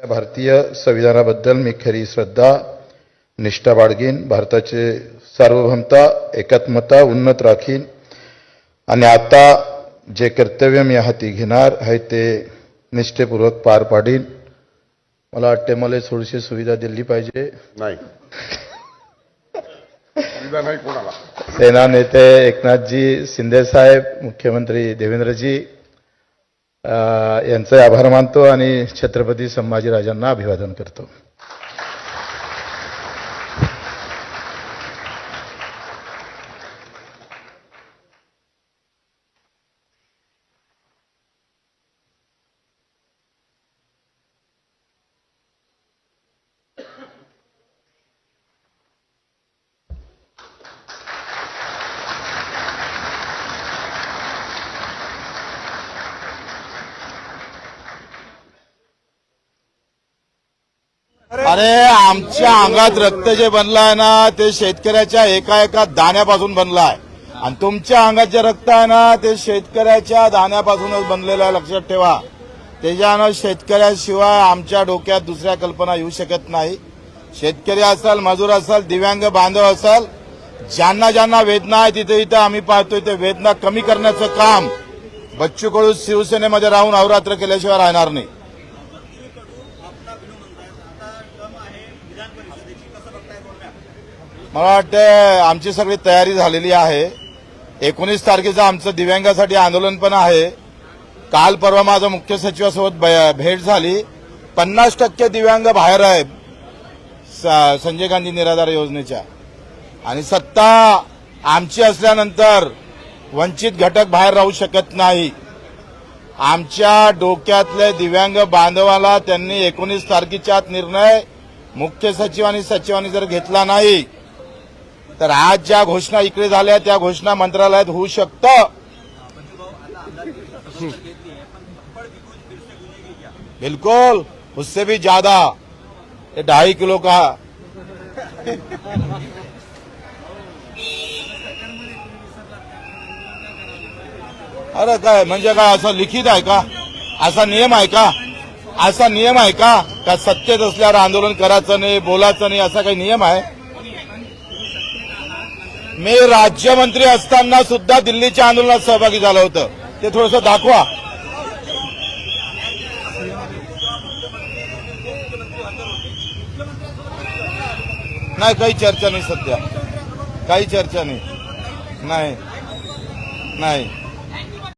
भारतीय संविधानाबद्दल मी खरी श्रद्धा निष्ठा बाळगीन, भारताचे सार्वभौमता एकात्मता उन्नत राखीन आणि आता जे कर्तव्य मी हाती घेणार आहे ते निष्ठेपूर्वक पार पाडीन। मला वाटते मला थोडीशी सुविधा दिली पाहिजे। नाही सुविधा नाही कोणाला। सेना नेते एकनाथजी शिंदे साहेब, मुख्यमंत्री देवेंद्रजी यांचे आभार मानतो आणि छत्रपती संभाजीराजांना अभिवादन करतो। अरे आमच्या अंगात रक्त जे बनलाय ना ते शेतकऱ्याच्या एका एका दाण्यापासून बनलाय आणि तुमच्या अंगात जे रक्त आहे ना ते शेतकऱ्याच्या दाण्यापासूनच बनलेलं आहे, लक्षात ठेवा। त्याच्यानं शेतकऱ्याशिवाय आमच्या डोक्यात दुसऱ्या कल्पना येऊ शकत नाही। शेतकरी असाल, मजूर असाल, दिव्यांग बांधव असाल, ज्यांना ज्यांना वेदना आहे तिथे इथं आम्ही पाहतोय ते वेदना कमी करण्याचं काम बच्चू कडू शिवसेनेमध्ये राहून अहोरात्र केल्याशिवाय राहणार नाही। मला वाटतं आमची सगळी तयारी झालेली आहे। 19 तारखेचं आमचं दिव्यांगासाठी आंदोलन पण आहे। काल परवा माझं मुख्य सचिवासोबत भेट झाली। 50% दिव्यांग बाहेर आहेत संजय गांधी निराधार योजनेच्या, आणि सत्ता आमची असल्यानंतर वंचित घटक बाहेर राहू शकत नाही। आमच्या डोक्यातले दिव्यांग बांधवाला त्यांनी 19 तारखेच्या आत निर्णय मुख्य सचिव आणि सचिवांनी जर घेतला नाही तर आज ज्या घोषणा इकडे झाल्या त्या घोषणा मंत्रालयात होऊ शकतं। बिल्कुल, उससे भी ज्यादा, ये 2.5 किलो का। अरे काय म्हणजे काय असं लिखित आहे का? असा नियम आहे का? असा नियम आहे का सत्तेत असल्यावर आंदोलन करायचं नाही, बोलायचं नाही, असा काही नियम आहे? मी राज्यमंत्री असताना सुद्धा दिल्लीच्या आंदोलनात सहभागी झालं होतं, ते थोडंसं दाखवा। नाही, काही चर्चा नाही, सध्या काही चर्चा नाही। नाही